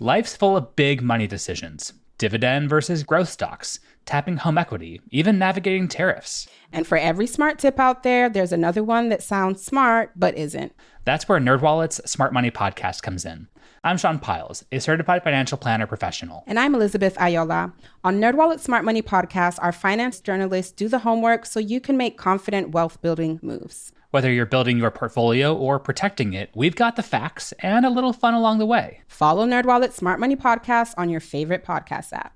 Life's full of big money decisions. Dividend versus growth stocks, tapping home equity, even navigating tariffs. And for every smart tip out there, there's another one that sounds smart but isn't. That's where NerdWallet's Smart Money Podcast comes in. I'm Sean Piles, a certified financial planner professional. And I'm Elizabeth Ayola. On NerdWallet's Smart Money Podcast, our finance journalists do the homework so you can make confident wealth-building moves. Whether you're building your portfolio or protecting it, we've got the facts and a little fun along the way. Follow NerdWallet's Smart Money Podcast on your favorite podcast app.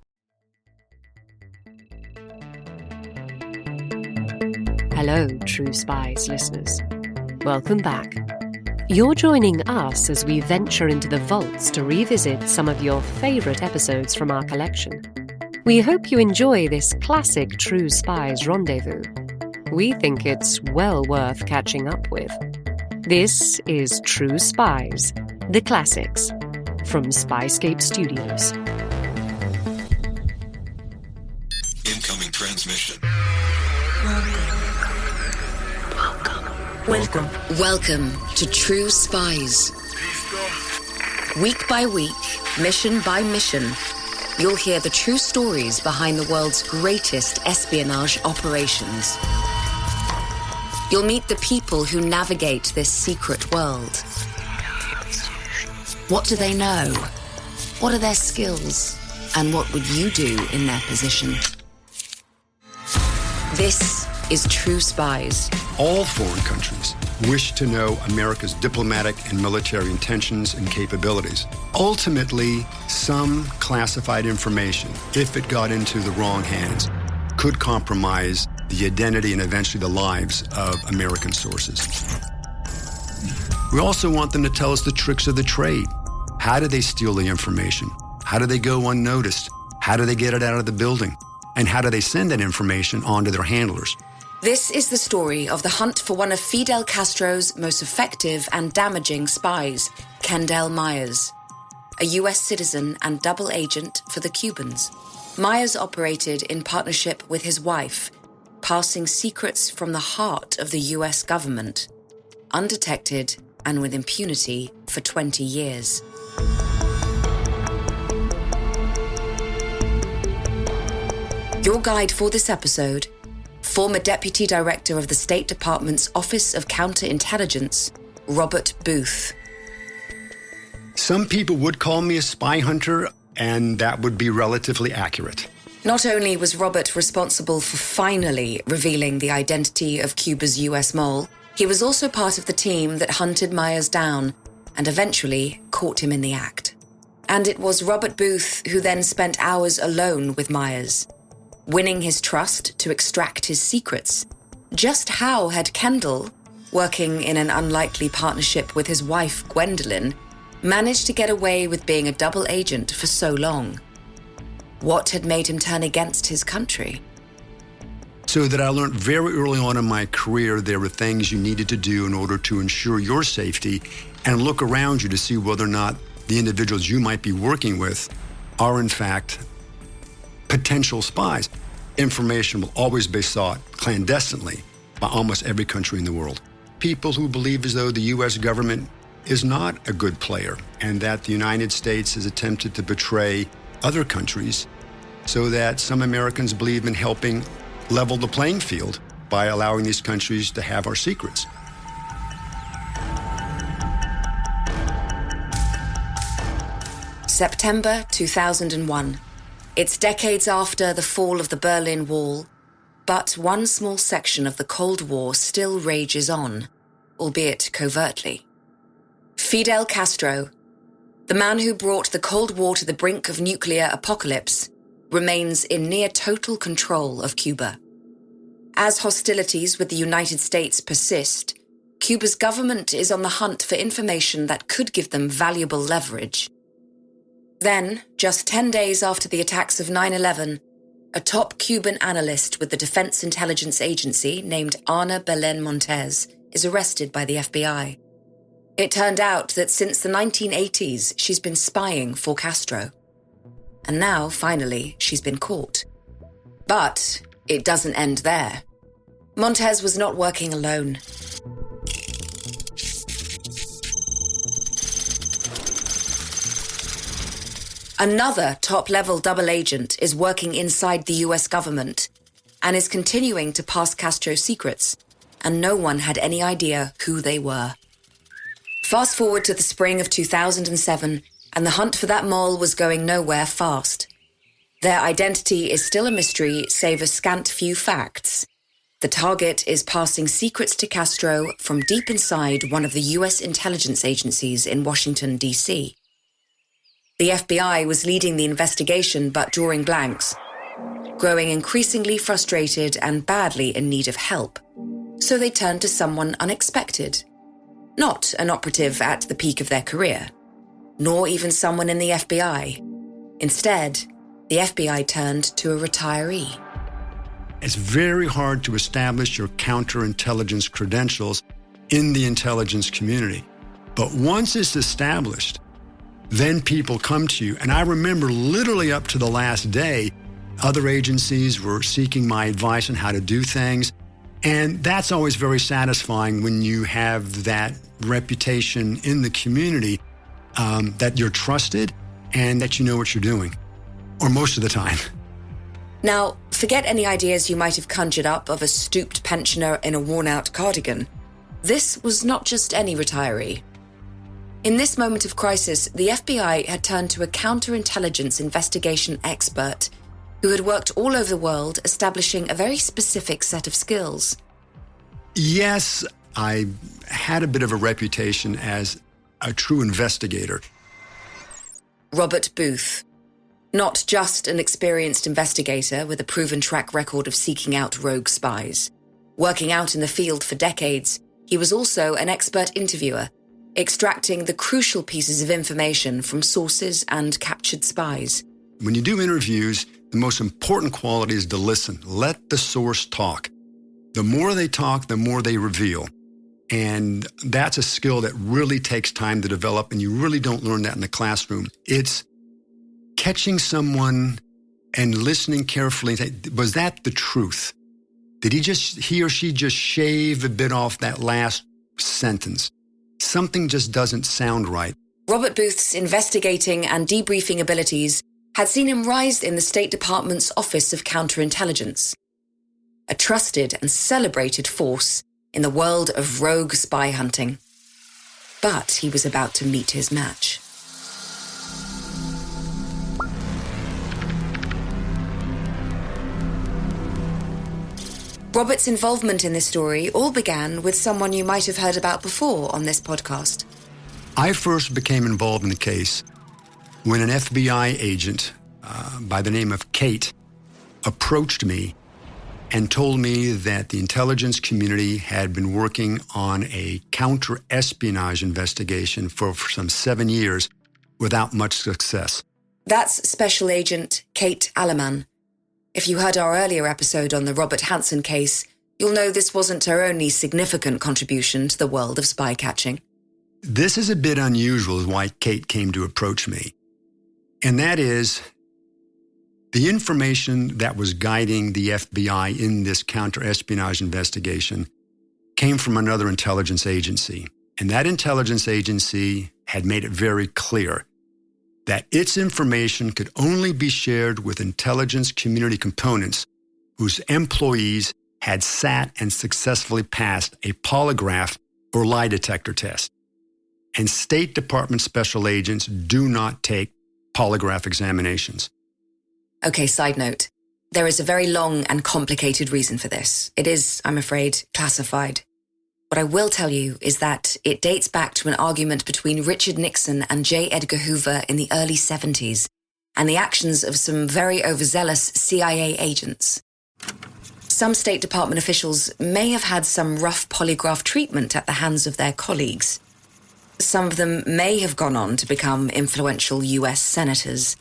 Hello, True Spies listeners. Welcome back. You're joining us as we venture into the vaults to revisit some of your favourite episodes from our collection. We hope you enjoy this classic True Spies rendezvous. We think it's well worth catching up with. This is True Spies, the classics, from Spyscape Studios. Incoming transmission. Welcome to True Spies. Week by week, mission by mission, you'll hear the true stories behind the world's greatest espionage operations. You'll meet the people who navigate this secret world. What do they know? What are their skills? And what would you do in their position? This is True Spies. All foreign countries wish to know America's diplomatic and military intentions and capabilities. Ultimately, some classified information, if it got into the wrong hands, could compromise the identity and eventually the lives of American sources. We also want them to tell us the tricks of the trade. How do they steal the information? How do they go unnoticed? How do they get it out of the building? And how do they send that information on to their handlers? This is the story of the hunt for one of Fidel Castro's most effective and damaging spies, Kendall Myers, a US citizen and double agent for the Cubans. Myers operated in partnership with his wife, passing secrets from the heart of the US government, undetected and with impunity for 20 years. Your guide for this episode, former Deputy Director of the State Department's Office of Counterintelligence, Robert Booth. Some people would call me a spy hunter, and that would be relatively accurate. Not only was Robert responsible for finally revealing the identity of Cuba's US mole, he was also part of the team that hunted Myers down and eventually caught him in the act. And it was Robert Booth who then spent hours alone with Myers, winning his trust to extract his secrets. Just how had Kendall, working in an unlikely partnership with his wife Gwendolyn, managed to get away with being a double agent for so long? What had made him turn against his country? So that I learned very early on in my career there were things you needed to do in order to ensure your safety and look around you to see whether or not the individuals you might be working with are in fact potential spies. Information will always be sought clandestinely by almost every country in the world. People who believe as though the U.S. government is not a good player and that the United States has attempted to betray other countries so that some Americans believe in helping level the playing field by allowing these countries to have our secrets. September 2001. It's decades after the fall of the Berlin Wall, but one small section of the Cold War still rages on, albeit covertly. Fidel Castro, the man who brought the Cold War to the brink of nuclear apocalypse, remains in near total control of Cuba. As hostilities with the United States persist, Cuba's government is on the hunt for information that could give them valuable leverage. Then, just 10 days after the attacks of 9/11, a top Cuban analyst with the Defense Intelligence Agency named Ana Belén Montes is arrested by the FBI. It turned out that since the 1980s, she's been spying for Castro. And now, finally, she's been caught. But it doesn't end there. Montes was not working alone. Another top-level double agent is working inside the US government and is continuing to pass Castro secrets, and no one had any idea who they were. Fast forward to the spring of 2007, and the hunt for that mole was going nowhere fast. Their identity is still a mystery, save a scant few facts. The target is passing secrets to Castro from deep inside one of the US intelligence agencies in Washington, D.C. The FBI was leading the investigation but drawing blanks, growing increasingly frustrated and badly in need of help. So they turned to someone unexpected. Not an operative at the peak of their career, nor even someone in the FBI. Instead, the FBI turned to a retiree. It's very hard to establish your counterintelligence credentials in the intelligence community. But once it's established, then people come to you. And I remember literally up to the last day, other agencies were seeking my advice on how to do things. And that's always very satisfying when you have that reputation in the community that you're trusted and that you know what you're doing, or most of the time. Now, forget any ideas you might have conjured up of a stooped pensioner in a worn-out cardigan. This was not just any retiree. In this moment of crisis, the FBI had turned to a counterintelligence investigation expert who had worked all over the world establishing a very specific set of skills. Yes, I had a bit of a reputation as a true investigator. Robert Booth. Not just an experienced investigator with a proven track record of seeking out rogue spies. Working out in the field for decades, he was also an expert interviewer, extracting the crucial pieces of information from sources and captured spies. When you do interviews, the most important quality is to listen. Let the source talk. The more they talk, the more they reveal. And that's a skill that really takes time to develop, and you really don't learn that in the classroom. It's catching someone and listening carefully. Was that the truth? Did he or she just shave a bit off that last sentence? Something just doesn't sound right. Robert Booth's investigating and debriefing abilities had seen him rise in the State Department's Office of Counterintelligence, a trusted and celebrated force in the world of rogue spy hunting. But he was about to meet his match. Robert's involvement in this story all began with someone you might have heard about before on this podcast. I first became involved in the case when an FBI agent by the name of Kate approached me and told me that the intelligence community had been working on a counter-espionage investigation for some 7 years without much success. That's Special Agent Kate Alleman. If you heard our earlier episode on the Robert Hansen case, you'll know this wasn't her only significant contribution to the world of spy catching. This is a bit unusual why Kate came to approach me. And that is, the information that was guiding the FBI in this counter-espionage investigation came from another intelligence agency. And that intelligence agency had made it very clear that its information could only be shared with intelligence community components whose employees had sat and successfully passed a polygraph or lie detector test. And State Department special agents do not take polygraph examinations. Okay, side note. There is a very long and complicated reason for this. It is, I'm afraid, classified. What I will tell you is that it dates back to an argument between Richard Nixon and J. Edgar Hoover in the early 70s, and the actions of some very overzealous CIA agents. Some State Department officials may have had some rough polygraph treatment at the hands of their colleagues. Some of them may have gone on to become influential US senators,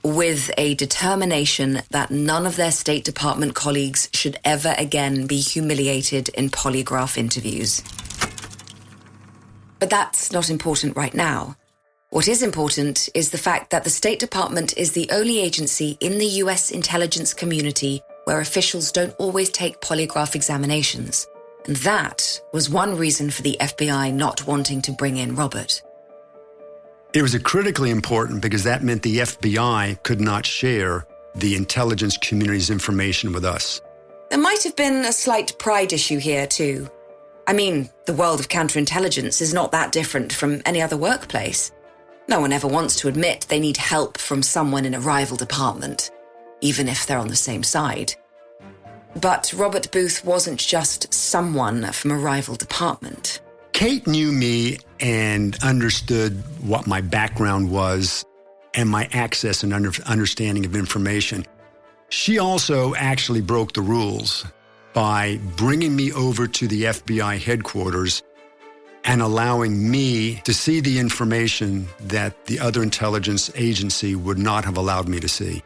with a determination that none of their State Department colleagues should ever again be humiliated in polygraph interviews. But that's not important right now. What is important is the fact that the State Department is the only agency in the US intelligence community where officials don't always take polygraph examinations. And that was one reason for the FBI not wanting to bring in Robert. It was critically important because that meant the FBI could not share the intelligence community's information with us. There might have been a slight pride issue here, too. I mean, the world of counterintelligence is not that different from any other workplace. No one ever wants to admit they need help from someone in a rival department, even if they're on the same side. But Robert Booth wasn't just someone from a rival department. Kate knew me and understood what my background was and my access and understanding of information. She also actually broke the rules by bringing me over to the FBI headquarters and allowing me to see the information that the other intelligence agency would not have allowed me to see.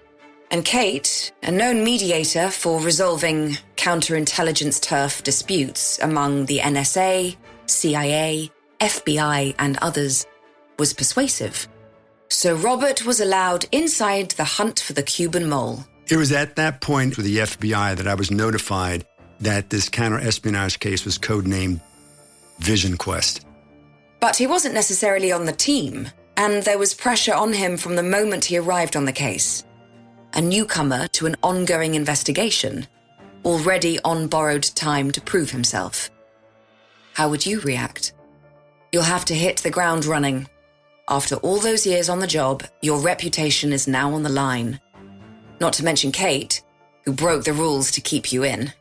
And Kate, a known mediator for resolving counterintelligence turf disputes among the NSA, CIA, FBI, and others, was persuasive. So Robert was allowed inside the hunt for the Cuban mole. It was at that point with the FBI that I was notified that this counter-espionage case was codenamed Vision Quest. But he wasn't necessarily on the team, and there was pressure on him from the moment he arrived on the case. A newcomer to an ongoing investigation, already on borrowed time to prove himself. How would you react? You'll have to hit the ground running. After all those years on the job, your reputation is now on the line. Not to mention Kate, who broke the rules to keep you in.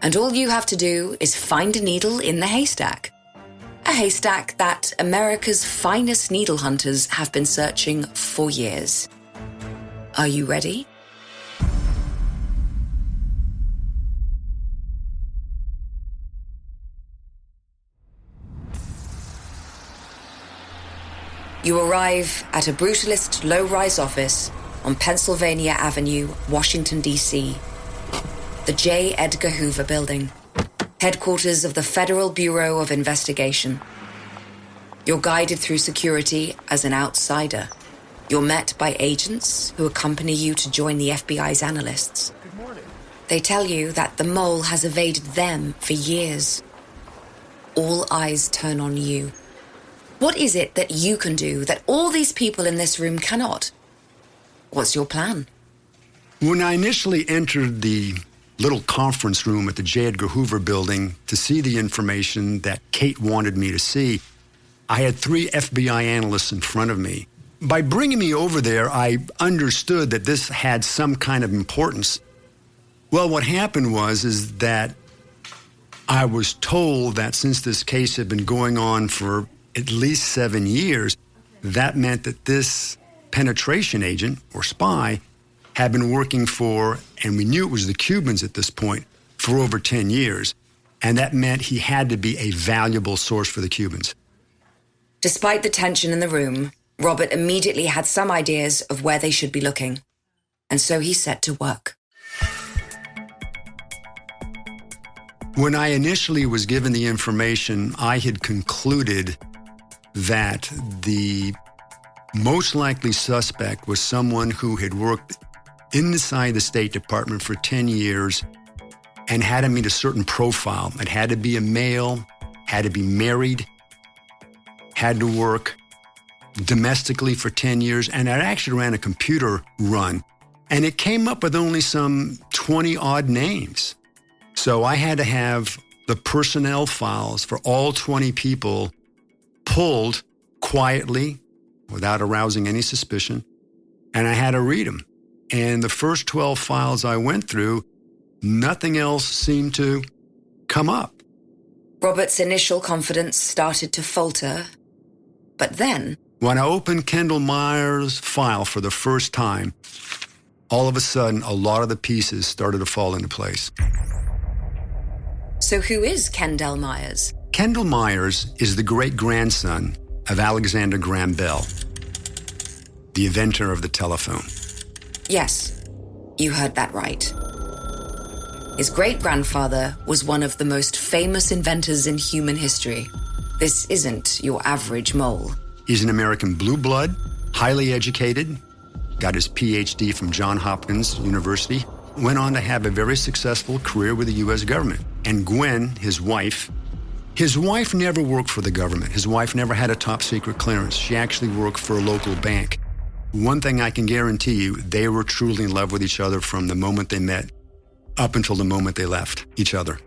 And all you have to do is find a needle in the haystack. A haystack that America's finest needle hunters have been searching for years. Are you ready? You arrive at a brutalist low-rise office on Pennsylvania Avenue, Washington, D.C., the J. Edgar Hoover Building, headquarters of the Federal Bureau of Investigation. You're guided through security as an outsider. You're met by agents who accompany you to join the FBI's analysts. Good morning. They tell you that the mole has evaded them for years. All eyes turn on you. What is it that you can do that all these people in this room cannot? What's your plan? When I initially entered the little conference room at the J. Edgar Hoover Building to see the information that Kate wanted me to see, I had 3 FBI analysts in front of me. By bringing me over there, I understood that this had some kind of importance. Well, what happened is that I was told that since this case had been going on for at least 7 years, that meant that this penetration agent or spy had been working for, and we knew it was the Cubans at this point, for over 10 years. And that meant he had to be a valuable source for the Cubans. Despite the tension in the room, Robert immediately had some ideas of where they should be looking. And so he set to work. When I initially was given the information, I had concluded that the most likely suspect was someone who had worked inside the State Department for 10 years and had to meet a certain profile. It had to be a male, had to be married, had to work domestically for 10 years, and I actually ran a computer run. And it came up with only some 20-odd names. So I had to have the personnel files for all 20 people pulled quietly, without arousing any suspicion, and I had to read them. And the first 12 files I went through, nothing else seemed to come up. Robert's initial confidence started to falter, but then... When I opened Kendall Myers' file for the first time, all of a sudden, a lot of the pieces started to fall into place. So who is Kendall Myers? Kendall Myers is the great-grandson of Alexander Graham Bell, the inventor of the telephone. Yes, you heard that right. His great-grandfather was one of the most famous inventors in human history. This isn't your average mole. He's an American blue blood, highly educated, got his PhD from Johns Hopkins University, went on to have a very successful career with the U.S. government. And Gwen, his wife, His wife never worked for the government. His wife never had a top secret clearance. She actually worked for a local bank. One thing I can guarantee you, they were truly in love with each other from the moment they met up until the moment they left each other.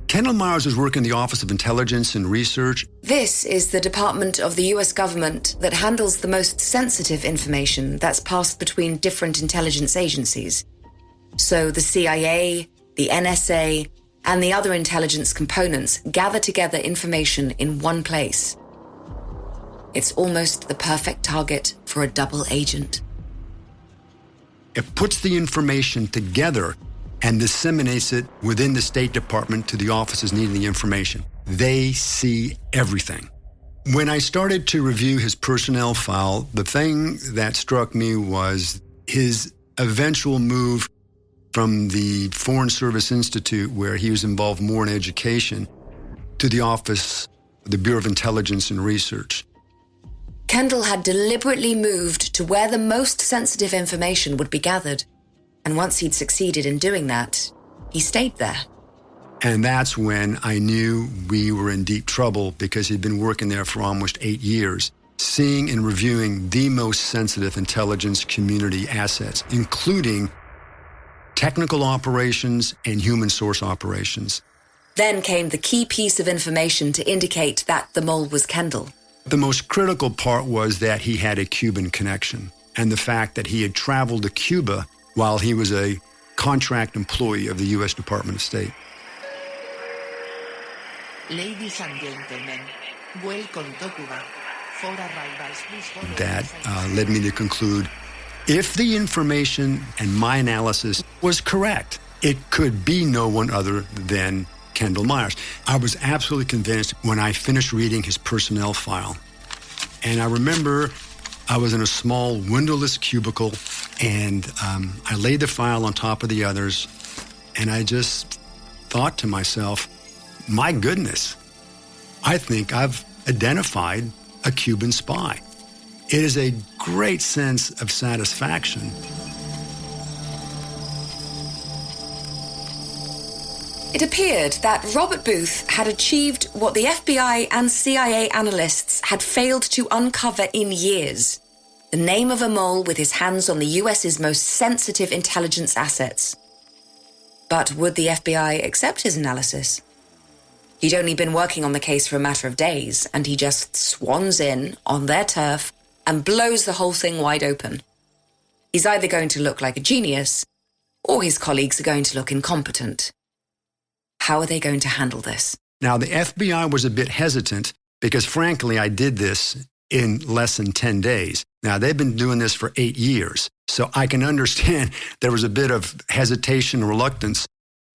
Kendall Myers was working in the Office of Intelligence and Research. This is the department of the US government that handles the most sensitive information that's passed between different intelligence agencies. So the CIA, the NSA, and the other intelligence components gather together information in one place. It's almost the perfect target for a double agent. It puts the information together and disseminates it within the State Department to the offices needing the information. They see everything. When I started to review his personnel file, the thing that struck me was his eventual move from the Foreign Service Institute, where he was involved more in education, to the office of the Bureau of Intelligence and Research. Kendall had deliberately moved to where the most sensitive information would be gathered. And once he'd succeeded in doing that, he stayed there. And that's when I knew we were in deep trouble, because he'd been working there for almost 8 years, seeing and reviewing the most sensitive intelligence community assets, including technical operations and human source operations. Then came the key piece of information to indicate that the mole was Kendall. The most critical part was that he had a Cuban connection, and the fact that he had traveled to Cuba while he was a contract employee of the U.S. Department of State. Ladies and gentlemen, welcome to Cuba. For arrivals, please follow. That led me to conclude, if the information and my analysis was correct, it could be no one other than Kendall Myers. I was absolutely convinced when I finished reading his personnel file. And I remember I was in a small windowless cubicle, and I laid the file on top of the others, and I just thought to myself, my goodness, I think I've identified a Cuban spy. It is a great sense of satisfaction. It appeared that Robert Booth had achieved what the FBI and CIA analysts had failed to uncover in years: the name of a mole with his hands on the US's most sensitive intelligence assets. But would the FBI accept his analysis? He'd only been working on the case for a matter of days, and he just swans in on their turf and blows the whole thing wide open. He's either going to look like a genius, or his colleagues are going to look incompetent. How are they going to handle this? Now, the FBI was a bit hesitant because, frankly, I did this in less than 10 days. Now, they've been doing this for 8 years, so I can understand there was a bit of hesitation and reluctance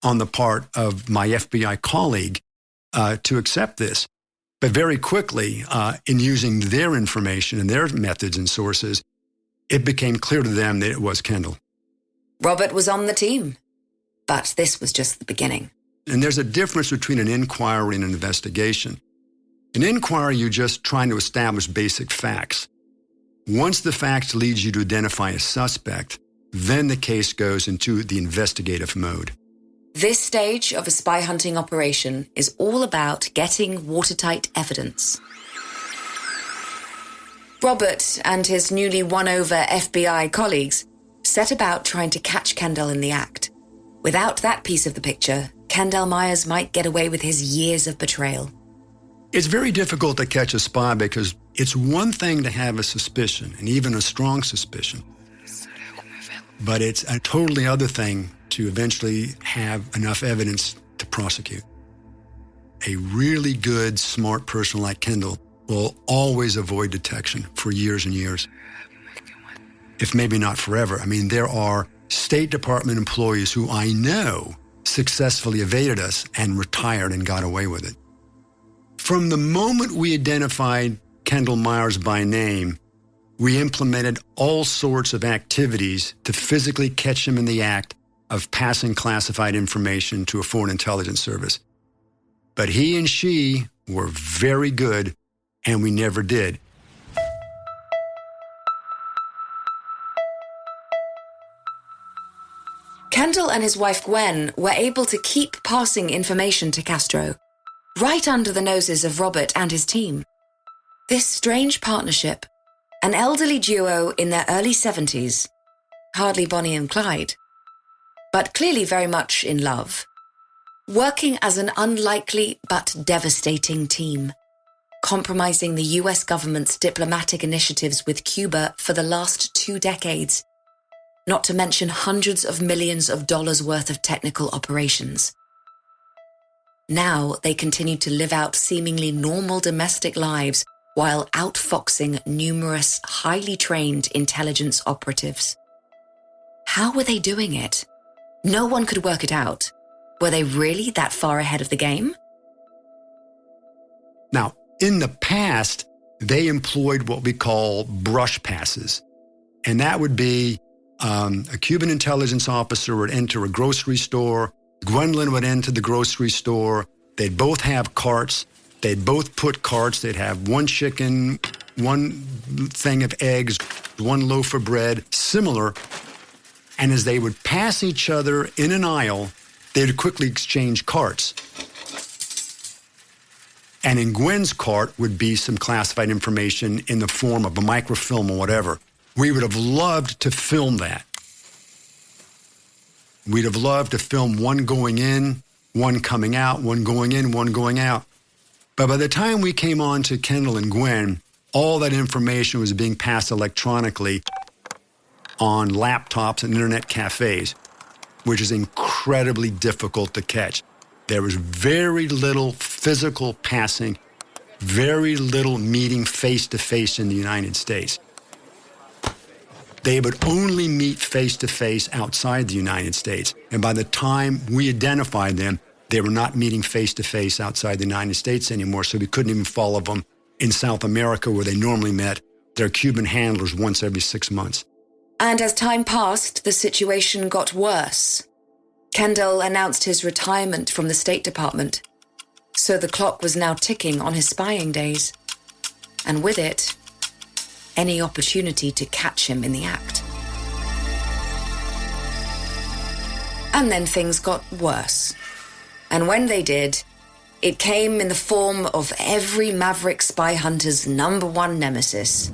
on the part of my FBI colleague to accept this. But very quickly, in using their information and their methods and sources, it became clear to them that it was Kendall. Robert was on the team, but this was just the beginning. And there's a difference between an inquiry and an investigation. An inquiry, you're just trying to establish basic facts. Once the facts lead you to identify a suspect, then the case goes into the investigative mode. This stage of a spy hunting operation is all about getting watertight evidence. Robert and his newly won-over FBI colleagues set about trying to catch Kendall in the act. Without that piece of the picture, Kendall Myers might get away with his years of betrayal. It's very difficult to catch a spy because it's one thing to have a suspicion, and even a strong suspicion. But it's a totally other thing to eventually have enough evidence to prosecute. A really good, smart person like Kendall will always avoid detection for years and years, if maybe not forever. I mean, there are State Department employees who I know successfully evaded us and retired and got away with it. From the moment we identified Kendall Myers by name, we implemented all sorts of activities to physically catch him in the act of passing classified information to a foreign intelligence service. But he and she were very good, and we never did. Kendall and his wife Gwen were able to keep passing information to Castro. right under the noses of Robert and his team. This strange partnership, an elderly duo in their early 70s, hardly Bonnie and Clyde, but clearly very much in love, working as an unlikely but devastating team, compromising the US government's diplomatic initiatives with Cuba for the last 2 decades, not to mention hundreds of millions of dollars worth of technical operations. Now they continue to live out seemingly normal domestic lives while outfoxing numerous highly trained intelligence operatives. How were they doing it? No one could work it out. Were they really that far ahead of the game? Now, in the past, they employed what we call brush passes. And that would be a Cuban intelligence officer would enter a grocery store. Gwendolyn would enter the grocery store. They'd both have carts. They'd both put carts. They'd have one chicken, one thing of eggs, one loaf of bread, similar. And as they would pass each other in an aisle, they would quickly exchange carts. And in Gwen's cart would be some classified information in the form of a microfilm or whatever. We would have loved to film that. We'd have loved to film one going in, one coming out, one going in, one going out. But by the time we came on to Kendall and Gwen, all that information was being passed electronically on laptops and internet cafes, which is incredibly difficult to catch. There was very little physical passing, very little meeting face-to-face in the United States. They would only meet face-to-face outside the United States. And by the time we identified them, they were not meeting face-to-face outside the United States anymore, so we couldn't even follow them in South America where they normally met their Cuban handlers once every 6 months. And as time passed, the situation got worse. Kendall announced his retirement from the State Department, so the clock was now ticking on his spying days. And with it, any opportunity to catch him in the act. And then things got worse. And when they did, it came in the form of every maverick spy hunter's #1 nemesis: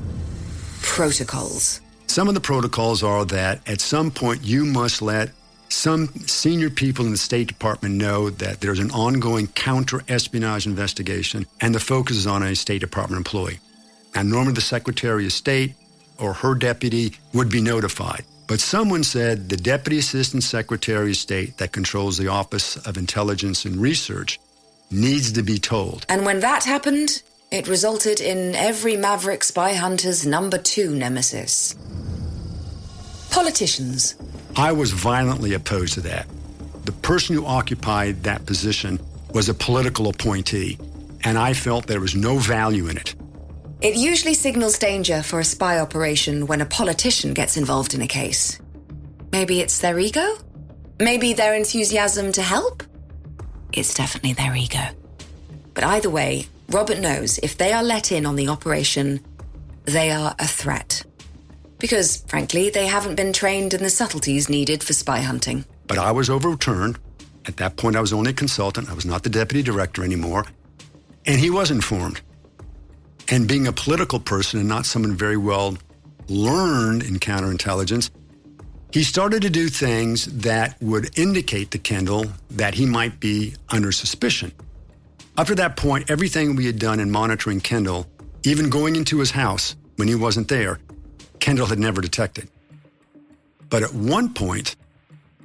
protocols. Some of the protocols are that at some point you must let some senior people in the State Department know that there's an ongoing counter-espionage investigation and the focus is on a State Department employee. Now, normally the Secretary of State or her deputy would be notified. But someone said the Deputy Assistant Secretary of State that controls the Office of Intelligence and Research needs to be told. And when that happened, it resulted in every maverick spy hunter's #2 nemesis: politicians. I was violently opposed to that. The person who occupied that position was a political appointee, and I felt there was no value in it. It usually signals danger for a spy operation when a politician gets involved in a case. Maybe it's their ego? Maybe their enthusiasm to help? It's definitely their ego. But either way, Robert knows if they are let in on the operation, they are a threat. Because, frankly, they haven't been trained in the subtleties needed for spy hunting. But I was overturned. At that point, I was only a consultant. I was not the deputy director anymore. And he was informed. And being a political person and not someone very well learned in counterintelligence, he started to do things that would indicate to Kendall that he might be under suspicion. Up to that point, everything we had done in monitoring Kendall, even going into his house when he wasn't there, Kendall had never detected. But at one point,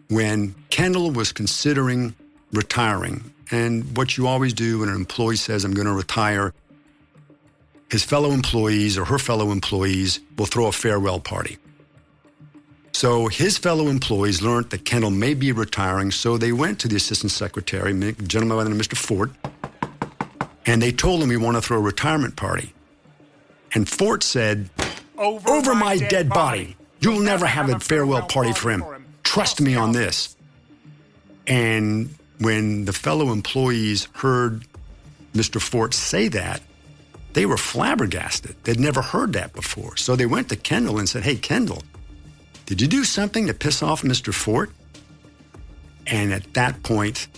when Kendall was considering retiring, and what you always do when an employee says, I'm going to retire, his fellow employees or her fellow employees will throw a farewell party. So his fellow employees learned that Kendall may be retiring, so they went to the assistant secretary, a gentleman by the name of Mr. Fort, and they told him we want to throw a retirement party. And Fort said, over my dead body. You'll never have a farewell party for him. Trust me on this. And when the fellow employees heard Mr. Fort say that, they were flabbergasted. They'd never heard that before. So they went to Kendall and said, hey, Kendall, did you do something to piss off Mr. Fort? And at that point,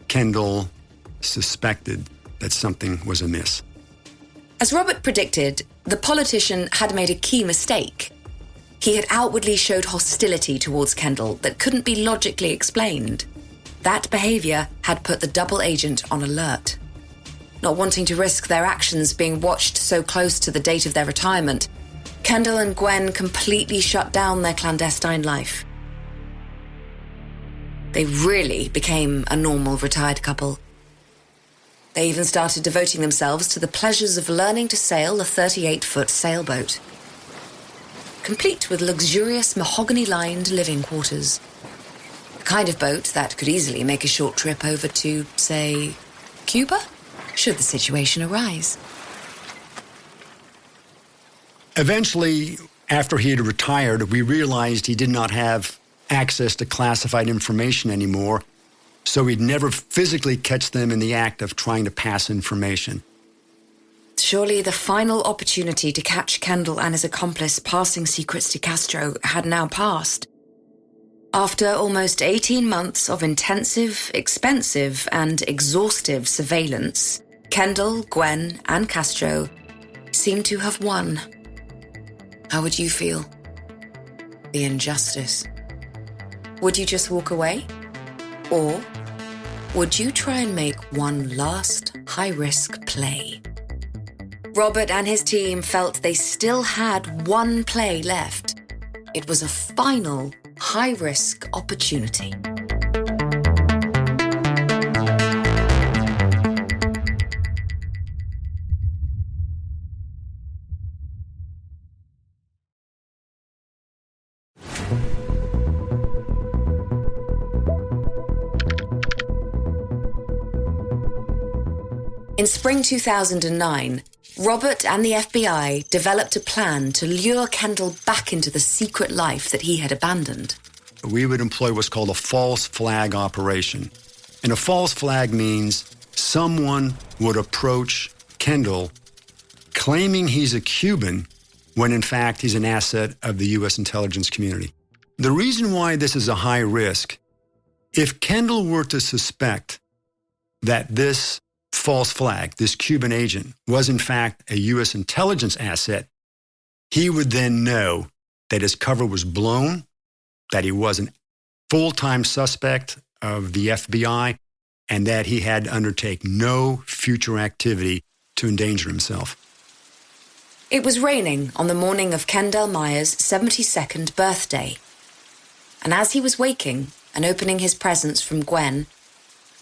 Kendall suspected that something was amiss. As Robert predicted, the politician had made a key mistake. He had outwardly showed hostility towards Kendall that couldn't be logically explained. That behavior had put the double agent on alert. Not wanting to risk their actions being watched so close to the date of their retirement, Kendall and Gwen completely shut down their clandestine life. They really became a normal retired couple. They even started devoting themselves to the pleasures of learning to sail a 38-foot sailboat, complete with luxurious mahogany-lined living quarters. The kind of boat that could easily make a short trip over to, say, Cuba, should the situation arise. Eventually, after he had retired, we realized he did not have access to classified information anymore, so we'd never physically catch them in the act of trying to pass information. Surely the final opportunity to catch Kendall and his accomplice passing secrets to Castro had now passed. After almost 18 months of intensive, expensive, and exhaustive surveillance, Kendall, Gwen, and Castro seemed to have won. How would you feel? The injustice. Would you just walk away? Or would you try and make one last high-risk play? Robert and his team felt they still had one play left. It was a final high-risk opportunity. In spring 2009, Robert and the FBI developed a plan to lure Kendall back into the secret life that he had abandoned. We would employ what's called a false flag operation. And a false flag means someone would approach Kendall claiming he's a Cuban when in fact he's an asset of the U.S. intelligence community. The reason why this is a high risk, if Kendall were to suspect that this false flag, this Cuban agent, was in fact a U.S. intelligence asset, he would then know that his cover was blown, that he was a full-time suspect of the FBI, and that he had to undertake no future activity to endanger himself. It was raining on the morning of Kendall Myers' 72nd birthday. And as he was waking and opening his presents from Gwen,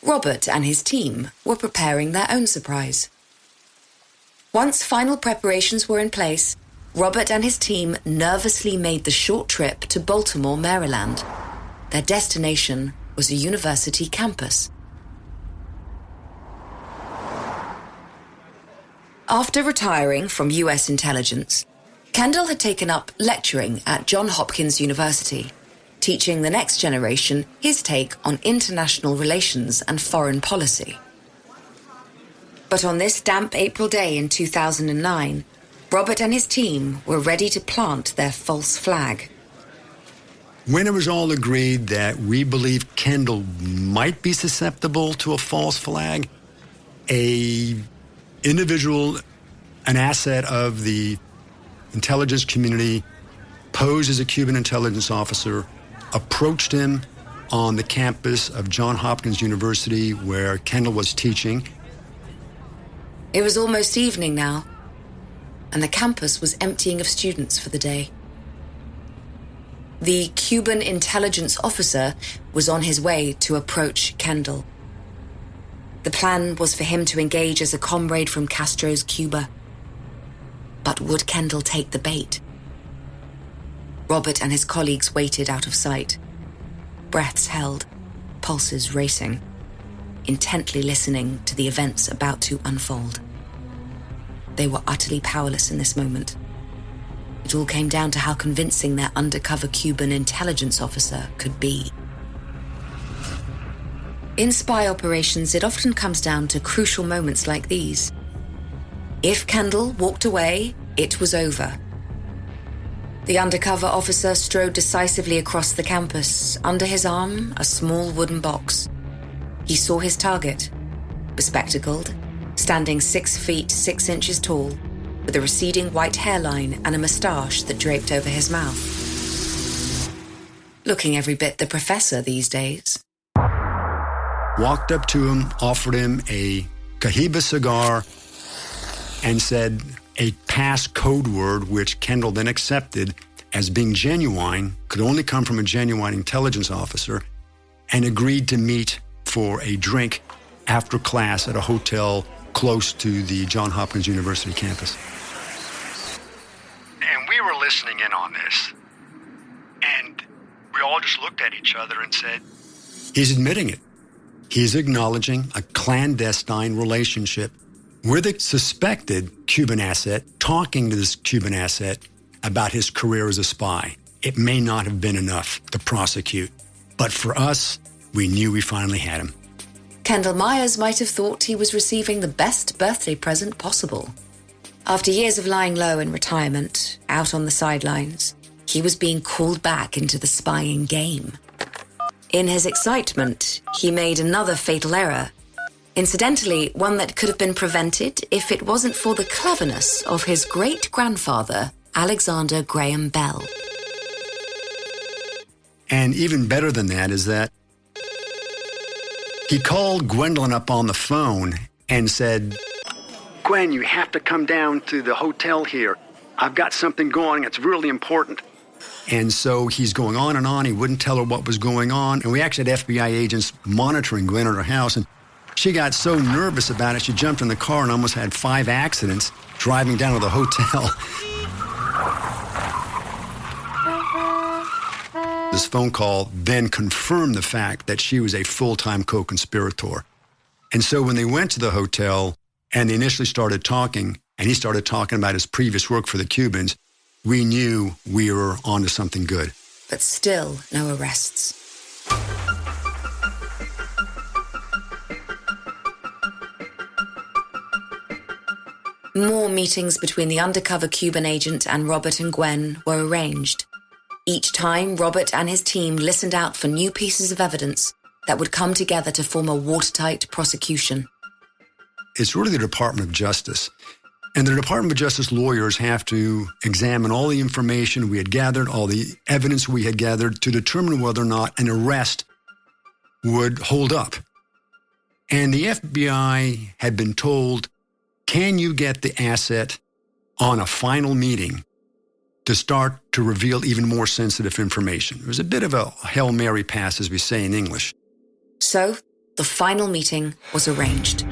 Robert and his team were preparing their own surprise. Once final preparations were in place, Robert and his team nervously made the short trip to Baltimore, Maryland. Their destination was a university campus. After retiring from U.S. intelligence, Kendall had taken up lecturing at Johns Hopkins University, teaching the next generation his take on international relations and foreign policy. But on this damp April day in 2009, Robert and his team were ready to plant their false flag. When it was all agreed that we believed Kendall might be susceptible to a false flag, an individual, an asset of the intelligence community, posed as a Cuban intelligence officer, approached him on the campus of Johns Hopkins University where Kendall was teaching. It was almost evening now, and the campus was emptying of students for the day. The Cuban intelligence officer was on his way to approach Kendall. The plan was for him to engage as a comrade from Castro's Cuba. But would Kendall take the bait? Robert and his colleagues waited out of sight, breaths held, pulses racing, intently listening to the events about to unfold. They were utterly powerless in this moment. It all came down to how convincing their undercover Cuban intelligence officer could be. In spy operations, it often comes down to crucial moments like these. If Kendall walked away, it was over. The undercover officer strode decisively across the campus, under his arm a small wooden box. He saw his target, bespectacled, standing 6 feet 6 inches tall, with a receding white hairline and a moustache that draped over his mouth. Looking every bit the professor these days. Walked up to him, offered him a Cohiba cigar, and said a pass code word, which Kendall then accepted as being genuine, could only come from a genuine intelligence officer, and agreed to meet for a drink after class at a hotel close to the Johns Hopkins University campus. And we were listening in on this, and we all just looked at each other and said, he's admitting it. He's acknowledging a clandestine relationship with a suspected Cuban asset, talking to this Cuban asset about his career as a spy. It may not have been enough to prosecute, but for us, we knew we finally had him. Kendall Myers might have thought he was receiving the best birthday present possible. After years of lying low in retirement, out on the sidelines, he was being called back into the spying game. In his excitement, he made another fatal error. Incidentally, one that could have been prevented if it wasn't for the cleverness of his great-grandfather, Alexander Graham Bell. And even better than that is that he called Gwendolyn up on the phone and said, Gwen, you have to come down to the hotel here. I've got something going. It's really important. And so he's going on and on. He wouldn't tell her what was going on. And we actually had FBI agents monitoring Gwen at her house. And she got so nervous about it, she jumped in the car and almost had 5 accidents driving down to the hotel. This phone call then confirmed the fact that she was a full-time co-conspirator. And so when they went to the hotel and they initially started talking, and he started talking about his previous work for the Cubans, we knew we were onto something good. But still no arrests. More meetings between the undercover Cuban agent and Robert and Gwen were arranged. Each time, Robert and his team listened out for new pieces of evidence that would come together to form a watertight prosecution. It's really the Department of Justice. And the Department of Justice lawyers have to examine all the information we had gathered, all the evidence we had gathered, to determine whether or not an arrest would hold up. And the FBI had been told, can you get the asset on a final meeting to start to reveal even more sensitive information? It was a bit of a Hail Mary pass, as we say in English. So, the final meeting was arranged.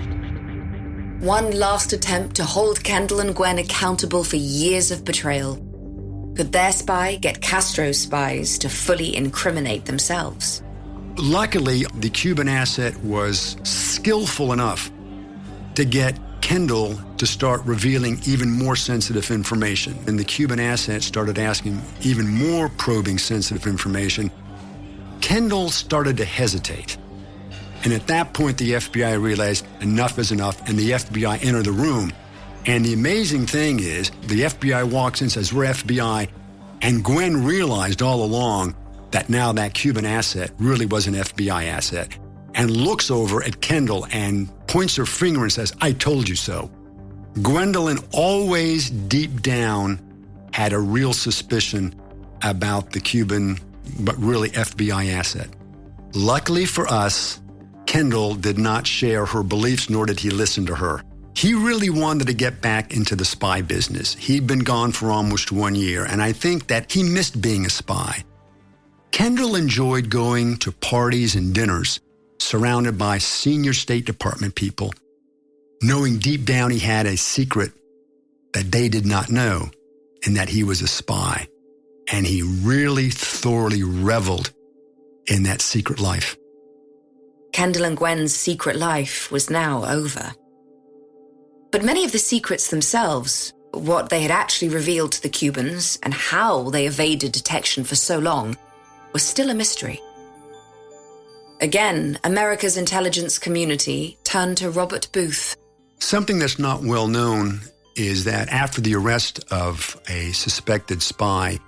One last attempt to hold Kendall and Gwen accountable for years of betrayal. Could their spy get Castro's spies to fully incriminate themselves? Luckily, the Cuban asset was skillful enough to get Kendall to start revealing even more sensitive information. And the Cuban asset started asking even more probing sensitive information. Kendall started to hesitate. And at that point, the FBI realized enough is enough, and the FBI entered the room. And the amazing thing is, the FBI walks in and says, we're FBI, and Gwen realized all along that now that Cuban asset really was an FBI asset, and looks over at Kendall and points her finger and says, I told you so. Gwendolyn always deep down had a real suspicion about the Cuban, but really FBI asset. Luckily for us, Kendall did not share her beliefs, nor did he listen to her. He really wanted to get back into the spy business. He'd been gone for almost 1 year, and I think that he missed being a spy. Kendall enjoyed going to parties and dinners surrounded by senior State Department people, knowing deep down he had a secret that they did not know, and that he was a spy. And he really thoroughly reveled in that secret life. Kendall and Gwen's secret life was now over. But many of the secrets themselves, what they had actually revealed to the Cubans and how they evaded detection for so long, was still a mystery. Again, America's intelligence community turned to Robert Booth. Something that's not well known is that after the arrest of a suspected spy,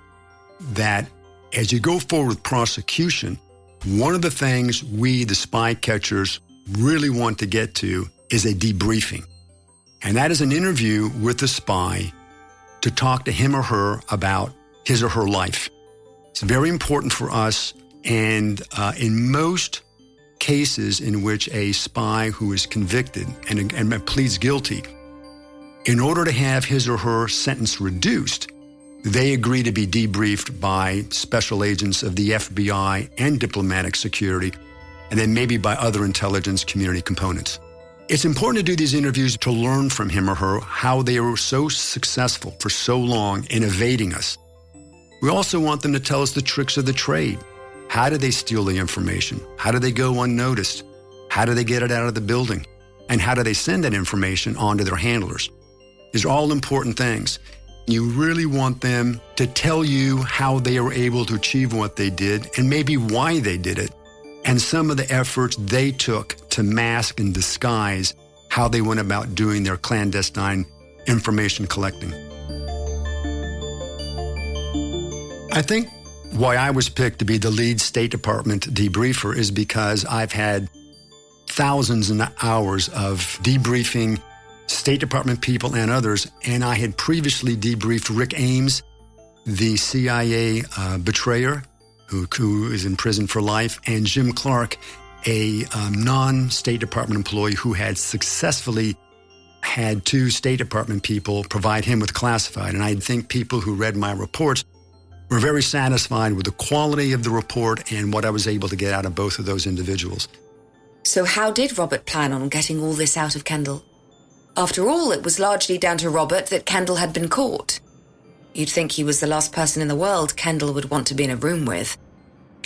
that as you go forward with prosecution, one of the things we, the spy catchers, really want to get to is a debriefing. And that is an interview with the spy to talk to him or her about his or her life. It's very important for us, and in most cases in which a spy who is convicted and pleads guilty, in order to have his or her sentence reduced, they agree to be debriefed by special agents of the FBI and diplomatic security, and then maybe by other intelligence community components. It's important to do these interviews to learn from him or her how they were so successful for so long in evading us. We also want them to tell us the tricks of the trade. How do they steal the information? How do they go unnoticed? How do they get it out of the building? And how do they send that information on to their handlers? These are all important things. You really want them to tell you how they were able to achieve what they did and maybe why they did it, and some of the efforts they took to mask and disguise how they went about doing their clandestine information collecting. I think why I was picked to be the lead State Department debriefer is because I've had thousands of hours of debriefing State Department people and others, and I had previously debriefed Rick Ames, the CIA betrayer who is in prison for life, and Jim Clark, a non-State Department employee who had successfully had 2 State Department people provide him with classified. And I think people who read my reports were very satisfied with the quality of the report and what I was able to get out of both of those individuals. So how did Robert plan on getting all this out of Kendall? After all, it was largely down to Robert that Kendall had been caught. You'd think he was the last person in the world Kendall would want to be in a room with,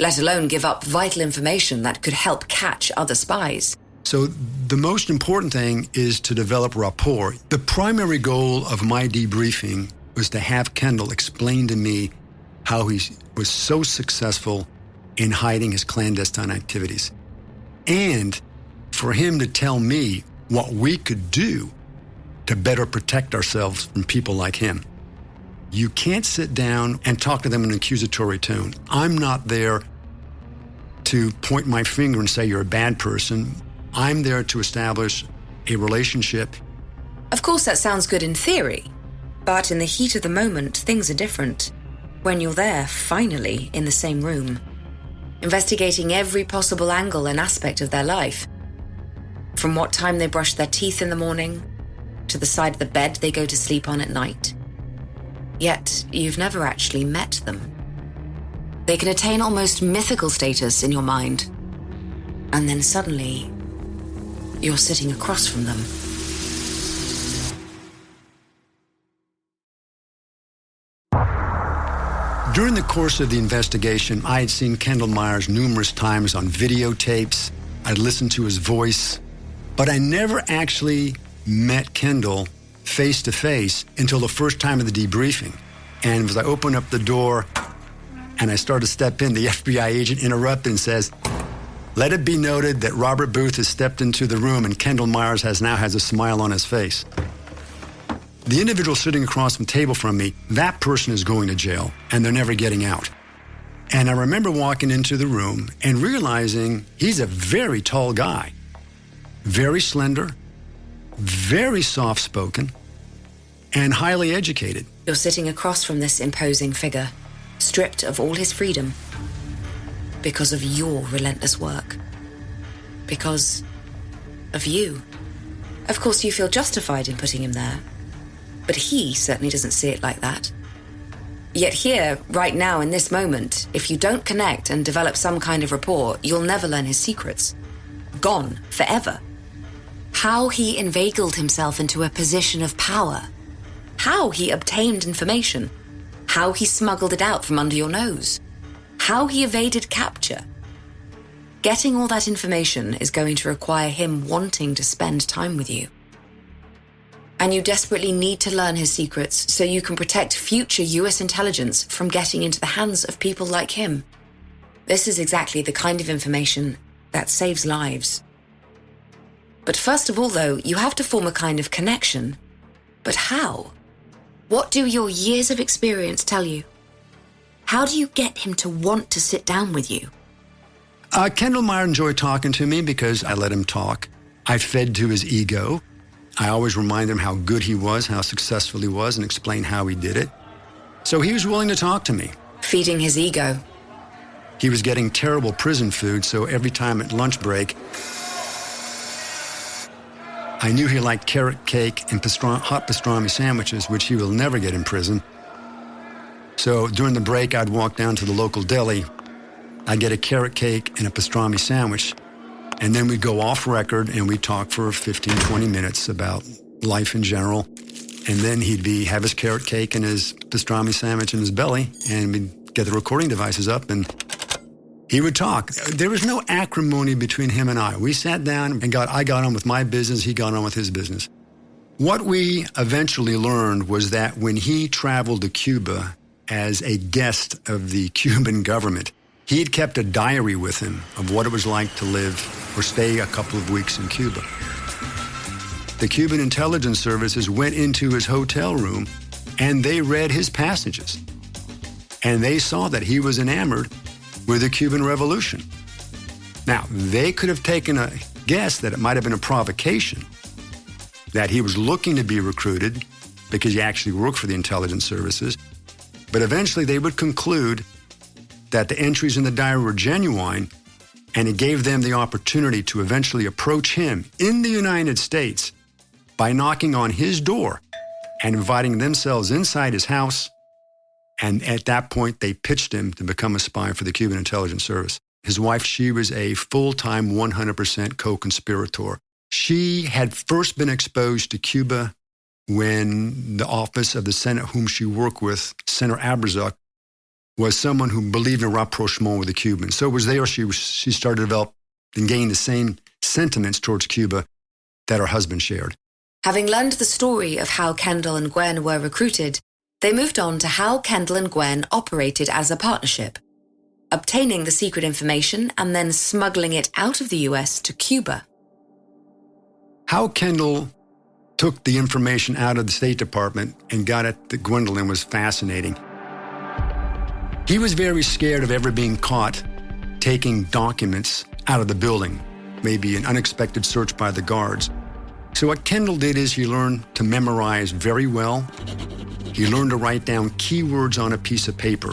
let alone give up vital information that could help catch other spies. So the most important thing is to develop rapport. The primary goal of my debriefing was to have Kendall explain to me how he was so successful in hiding his clandestine activities, and for him to tell me what we could do to better protect ourselves from people like him. You can't sit down and talk to them in an accusatory tone. I'm not there to point my finger and say you're a bad person. I'm there to establish a relationship. Of course, that sounds good in theory, but in the heat of the moment, things are different. When you're there, finally, in the same room, investigating every possible angle and aspect of their life, from what time they brush their teeth in the morning, to the side of the bed they go to sleep on at night. Yet, you've never actually met them. They can attain almost mythical status in your mind, and then suddenly, you're sitting across from them. During the course of the investigation, I had seen Kendall Myers numerous times on videotapes. I'd listened to his voice, but I never actually met Kendall face to face until the first time of the debriefing. And as I opened up the door and I started to step in, the FBI agent interrupted and says, "Let it be noted that Robert Booth has stepped into the room and Kendall Myers now has a smile on his face." The individual sitting across the table from me, that person is going to jail and they're never getting out. And I remember walking into the room and realizing he's a very tall guy, very slender, very soft-spoken, and highly educated. You're sitting across from this imposing figure, stripped of all his freedom, because of your relentless work. Because of you. Of course, you feel justified in putting him there, but he certainly doesn't see it like that. Yet here, right now, in this moment, if you don't connect and develop some kind of rapport, you'll never learn his secrets. Gone, forever. How he inveigled himself into a position of power. How he obtained information. How he smuggled it out from under your nose. How he evaded capture. Getting all that information is going to require him wanting to spend time with you. And you desperately need to learn his secrets so you can protect future US intelligence from getting into the hands of people like him. This is exactly the kind of information that saves lives. But first of all, though, you have to form a kind of connection. But how? What do your years of experience tell you? How do you get him to want to sit down with you? Kendall Myers enjoyed talking to me because I let him talk. I fed to his ego. I always remind him how good he was, how successful he was, and explain how he did it. So he was willing to talk to me. Feeding his ego. He was getting terrible prison food, so every time at lunch break, I knew he liked carrot cake and hot pastrami sandwiches, which he will never get in prison. So during the break, I'd walk down to the local deli. I'd get a carrot cake and a pastrami sandwich, and then we'd go off record and we'd talk for 15, 20 minutes about life in general. And then he'd have his carrot cake and his pastrami sandwich in his belly, and we'd get the recording devices up, and he would talk. There was no acrimony between him and I. We sat down and I got on with my business, he got on with his business. What we eventually learned was that when he traveled to Cuba as a guest of the Cuban government, he had kept a diary with him of what it was like to live or stay a couple of weeks in Cuba. The Cuban intelligence services went into his hotel room and they read his passages. And they saw that he was enamored with the Cuban Revolution. Now, they could have taken a guess that it might have been a provocation, that he was looking to be recruited because he actually worked for the intelligence services. But eventually they would conclude that the entries in the diary were genuine, and it gave them the opportunity to eventually approach him in the United States by knocking on his door and inviting themselves inside his house. And at that point, they pitched him to become a spy for the Cuban intelligence service. His wife, she was a full-time 100% co-conspirator. She had first been exposed to Cuba when the office of the Senate whom she worked with, Senator Abrazak, was someone who believed in rapprochement with the Cubans. So it was there she started to develop and gain the same sentiments towards Cuba that her husband shared. Having learned the story of how Kendall and Gwen were recruited, they moved on to how Kendall and Gwen operated as a partnership, obtaining the secret information and then smuggling it out of the US to Cuba. How Kendall took the information out of the State Department and got it to Gwendolyn was fascinating. He was very scared of ever being caught taking documents out of the building, maybe an unexpected search by the guards. So what Kendall did is he learned to memorize very well. He learned to write down keywords on a piece of paper,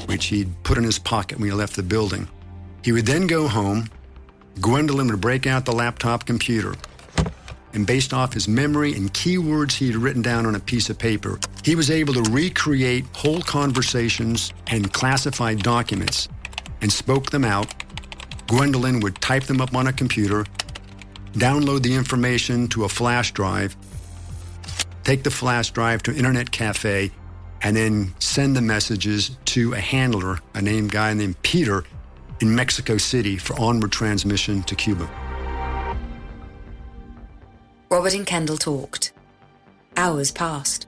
which he'd put in his pocket when he left the building. He would then go home. Gwendolyn would break out the laptop computer, and based off his memory and keywords he had written down on a piece of paper, he was able to recreate whole conversations and classified documents and spoke them out. Gwendolyn would type them up on a computer, download the information to a flash drive, take the flash drive to an internet cafe, and then send the messages to a handler, a guy named Peter in Mexico City for onward transmission to Cuba. Robert and Kendall talked. Hours passed.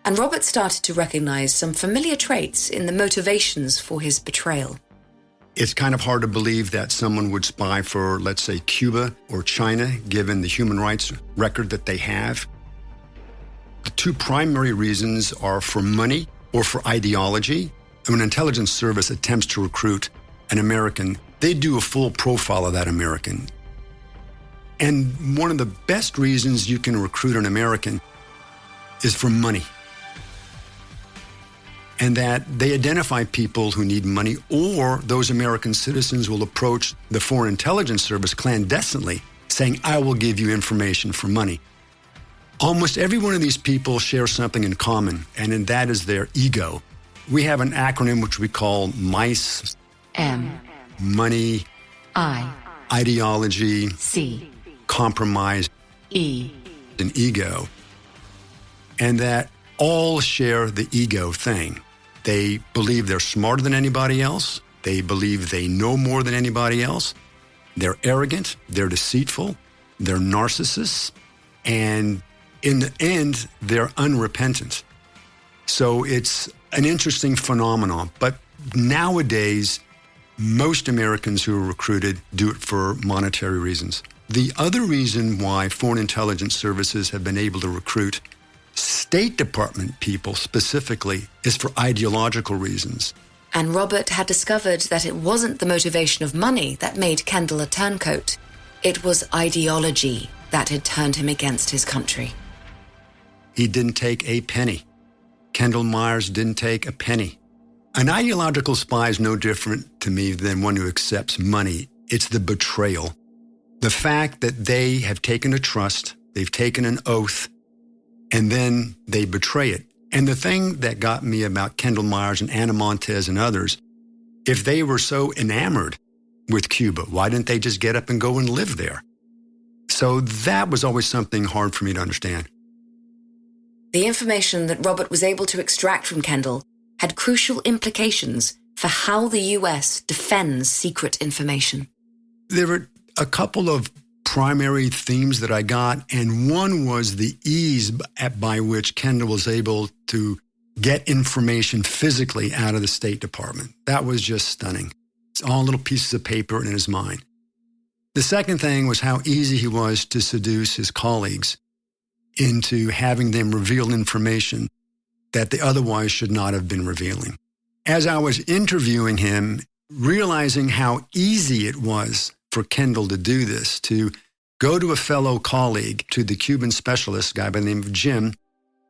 And Robert started to recognize some familiar traits in the motivations for his betrayal. It's kind of hard to believe that someone would spy for, let's say, Cuba or China, given the human rights record that they have. The two primary reasons are for money or for ideology. When an intelligence service attempts to recruit an American, they do a full profile of that American. And one of the best reasons you can recruit an American is for money. And that they identify people who need money, or those American citizens will approach the Foreign Intelligence Service clandestinely, saying, I will give you information for money. Almost every one of these people share something in common, and that is their ego. We have an acronym which we call MICE. M. Money. I. Ideology. C. Compromise. E. And ego. And that all share the ego thing. They believe they're smarter than anybody else. They believe they know more than anybody else. They're arrogant. They're deceitful. They're narcissists. And in the end, they're unrepentant. So it's an interesting phenomenon. But nowadays, most Americans who are recruited do it for monetary reasons. The other reason why foreign intelligence services have been able to recruit State Department people specifically is for ideological reasons. And Robert had discovered that it wasn't the motivation of money that made Kendall a turncoat. It was ideology that had turned him against his country. He didn't take a penny. Kendall Myers didn't take a penny. An ideological spy is no different to me than one who accepts money. It's the betrayal. The fact that they have taken a trust, they've taken an oath, and then they betray it. And the thing that got me about Kendall Myers and Anna Montez and others, if they were so enamored with Cuba, why didn't they just get up and go and live there? So that was always something hard for me to understand. The information that Robert was able to extract from Kendall had crucial implications for how the US defends secret information. There were a couple of primary themes that I got, and one was the ease by which Kendall was able to get information physically out of the State Department. That was just stunning. It's all little pieces of paper in his mind. The second thing was how easy he was to seduce his colleagues into having them reveal information that they otherwise should not have been revealing. As I was interviewing him, realizing how easy it was for Kendall to do this, to go to a fellow colleague, to the Cuban specialist guy by the name of Jim,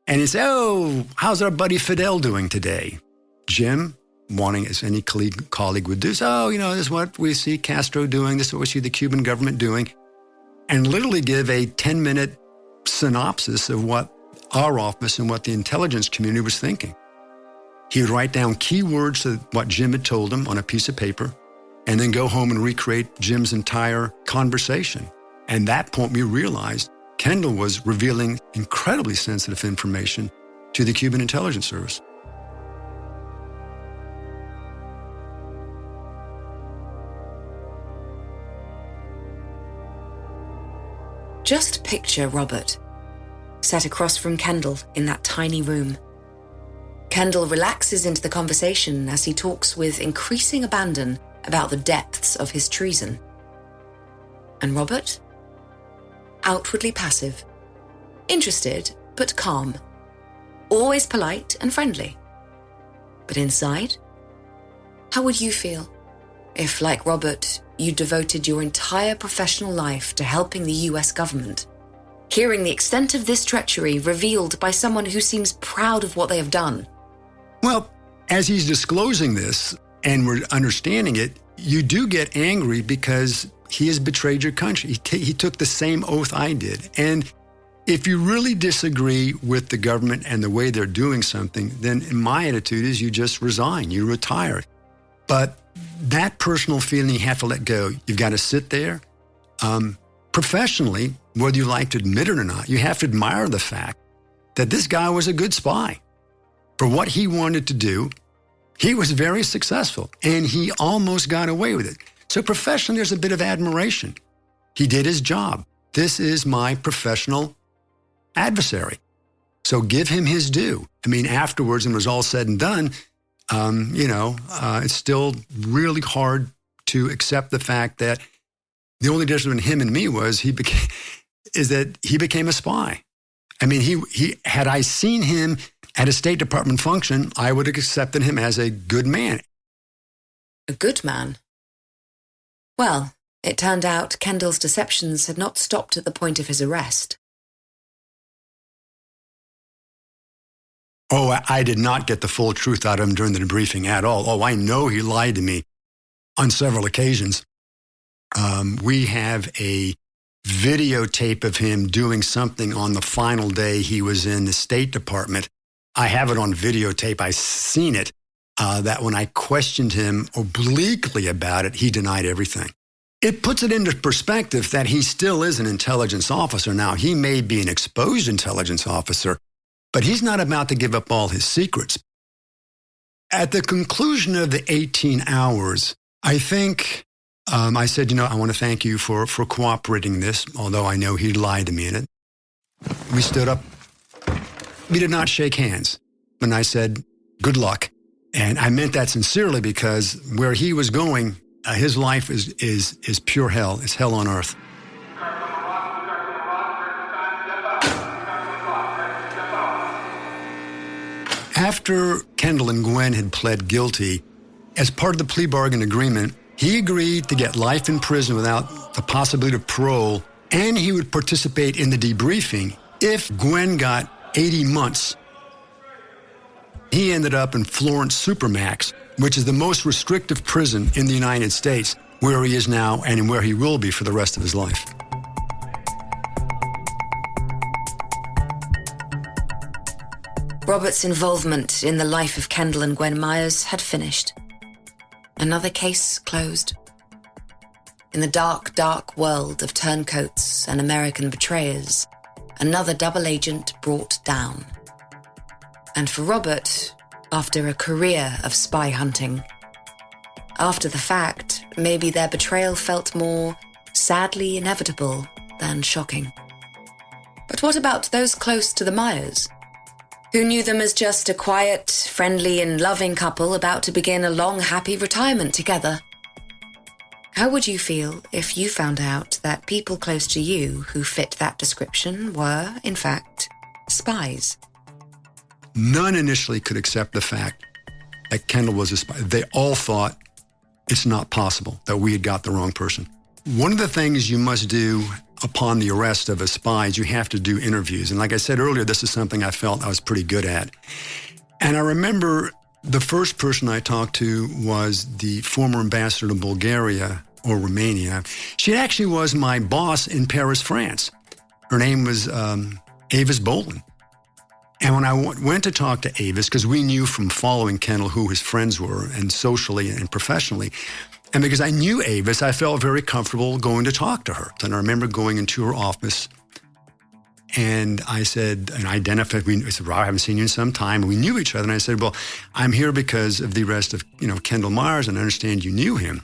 and he'd say, "Oh, how's our buddy Fidel doing today?" Jim, wanting as any colleague would do, so, this is what we see Castro doing, this is what we see the Cuban government doing, and literally give a 10-minute synopsis of what our office and what the intelligence community was thinking. He would write down keywords of what Jim had told him on a piece of paper, and then go home and recreate Jim's entire conversation. And at that point, we realized Kendall was revealing incredibly sensitive information to the Cuban intelligence service. Just picture Robert, sat across from Kendall in that tiny room. Kendall relaxes into the conversation as he talks with increasing abandon about the depths of his treason. And Robert? Outwardly passive, interested but calm, always polite and friendly. But inside, how would you feel if, like Robert, you devoted your entire professional life to helping the US government, hearing the extent of this treachery revealed by someone who seems proud of what they have done? Well, as he's disclosing this and we're understanding it, you do get angry because he has betrayed your country. He took the same oath I did. And if you really disagree with the government and the way they're doing something, then my attitude is you just resign, you retire. But that personal feeling you have to let go. You've got to sit there. Professionally, whether you like to admit it or not, you have to admire the fact that this guy was a good spy. For what he wanted to do, he was very successful, and he almost got away with it. So professionally, there's a bit of admiration. He did his job. This is my professional adversary. So give him his due. I mean, afterwards, when it was all said and done, it's still really hard to accept the fact that the only difference between him and me was he became a spy. I mean, he had I seen him at a State Department function, I would have accepted him as a good man. A good man? Well, it turned out Kendall's deceptions had not stopped at the point of his arrest. Oh, I did not get the full truth out of him during the debriefing at all. Oh, I know he lied to me on several occasions. We have a videotape of him doing something on the final day he was in the State Department. I have it on videotape. I've seen it, that when I questioned him obliquely about it, he denied everything. It puts it into perspective that he still is an intelligence officer. Now, he may be an exposed intelligence officer, but he's not about to give up all his secrets. At the conclusion of the 18 hours, I think I said, I want to thank you for cooperating this, although I know he lied to me in it. We stood up. We did not shake hands. And I said, good luck. And I meant that sincerely because where he was going, his life is pure hell. It's hell on earth. After Kendall and Gwen had pled guilty, as part of the plea bargain agreement, He agreed to get life in prison without the possibility of parole, and he would participate in the debriefing if Gwen got 80 months. He ended up in Florence Supermax, which is the most restrictive prison in the United States, where he is now and where he will be for the rest of his life. Robert's involvement in the life of Kendall and Gwen Myers had finished. Another case closed. In the dark, dark world of turncoats and American betrayers, another double agent brought down. And for Robert, after a career of spy hunting, after the fact, maybe their betrayal felt more sadly inevitable than shocking. But what about those close to the Myers, who knew them as just a quiet, friendly and loving couple about to begin a long, happy retirement together? How would you feel if you found out that people close to you who fit that description were, in fact, spies? None initially could accept the fact that Kendall was a spy. They all thought it's not possible, that we had got the wrong person. One of the things you must do upon the arrest of a spy is you have to do interviews. And like I said earlier, this is something I felt I was pretty good at. And I remember the first person I talked to was the former ambassador to Bulgaria or Romania. She actually was my boss in Paris, France. Her name was Avis Bolin. And when I went to talk to Avis, because we knew from following Kendall who his friends were, and socially and professionally, and because I knew Avis, I felt very comfortable going to talk to her. And I remember going into her office, and I said, and I identified, I said, Rob, I haven't seen you in some time. And we knew each other. And I said, well, I'm here because of the arrest of, Kendall Myers, and I understand you knew him.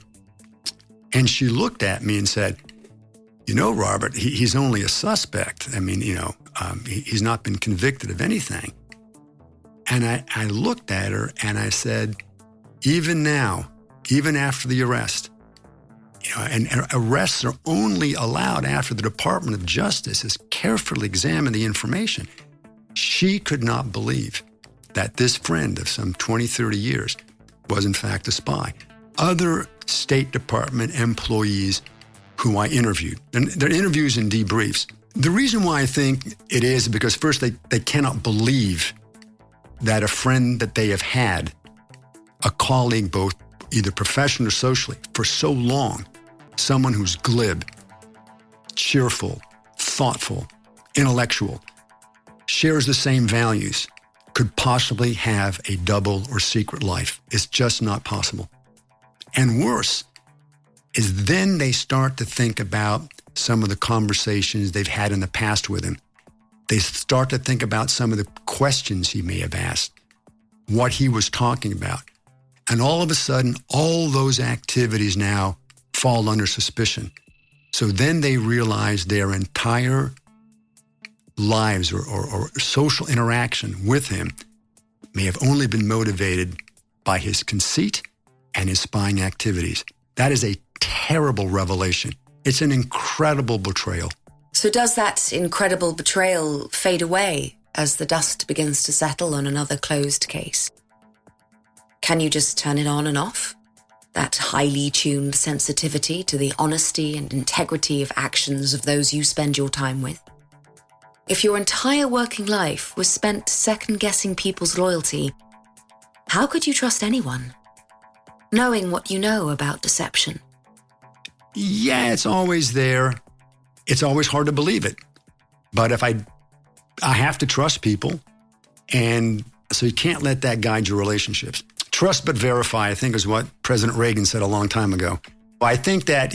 And she looked at me and said, Robert, he's only a suspect. I mean, he's not been convicted of anything. And I looked at her and I said, even now, even after the arrest, and arrests are only allowed after the Department of Justice has carefully examined the information. She could not believe that this friend of some 20, 30 years was in fact a spy. Other State Department employees who I interviewed, and they're interviews and debriefs. The reason why I think it is because first they cannot believe that a friend that they have had, a colleague both either professionally or socially, for so long, someone who's glib, cheerful, thoughtful, intellectual, shares the same values, could possibly have a double or secret life. It's just not possible. And worse is then they start to think about some of the conversations they've had in the past with him. They start to think about some of the questions he may have asked, what he was talking about. And all of a sudden, all those activities now fall under suspicion. So then they realize their entire lives or social interaction with him may have only been motivated by his conceit and his spying activities. That is a terrible revelation. It's an incredible betrayal. So does that incredible betrayal fade away as the dust begins to settle on another closed case? Can you just turn it on and off? That highly tuned sensitivity to the honesty and integrity of actions of those you spend your time with? If your entire working life was spent second-guessing people's loyalty, how could you trust anyone, knowing what you know about deception? Yeah, it's always there. It's always hard to believe it. But if I have to trust people, and so you can't let that guide your relationships. Trust but verify, I think, is what President Reagan said a long time ago. I think that,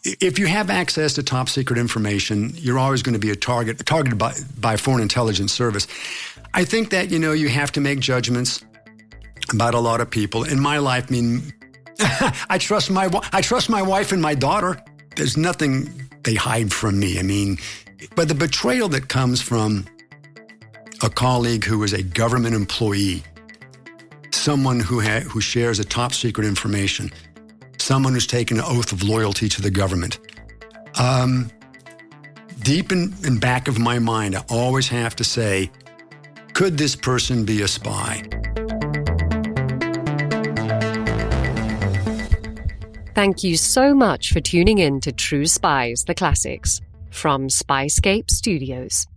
if you have access to top secret information, you're always going to be targeted by Foreign Intelligence Service. I think that, you have to make judgments about a lot of people. In my life, I trust my wife and my daughter. There's nothing they hide from me. But the betrayal that comes from a colleague who is a government employee, someone who shares a top secret information, someone who's taken an oath of loyalty to the government. Deep in back of my mind, I always have to say, could this person be a spy? Thank you so much for tuning in to True Spies, the Classics, from Spyscape Studios.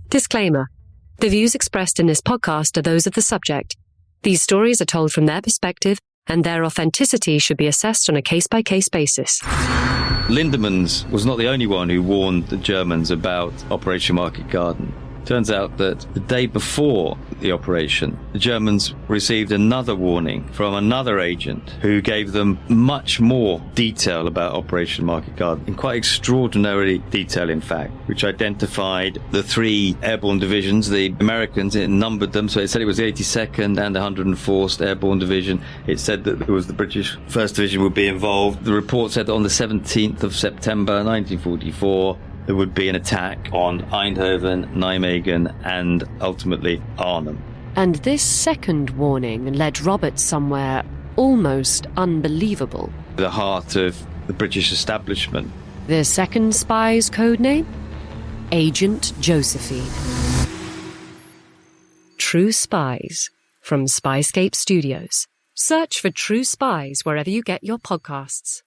Disclaimer. The views expressed in this podcast are those of the subject. These stories are told from their perspective, and their authenticity should be assessed on a case-by-case basis. Lindemans was not the only one who warned the Germans about Operation Market Garden. Turns out that the day before the operation, the Germans received another warning from another agent who gave them much more detail about Operation Market Garden, in quite extraordinary detail, in fact, which identified the 3 airborne divisions. The Americans, it numbered them, so it said it was the 82nd and the 104th Airborne Division. It said that it was the British 1st Division would be involved. The report said that on the 17th of September 1944, there would be an attack on Eindhoven, Nijmegen, and ultimately Arnhem. And this second warning led Robert somewhere almost unbelievable. The heart of the British establishment. The second spy's code name? Agent Josephine. True Spies, from Spyscape Studios. Search for True Spies wherever you get your podcasts.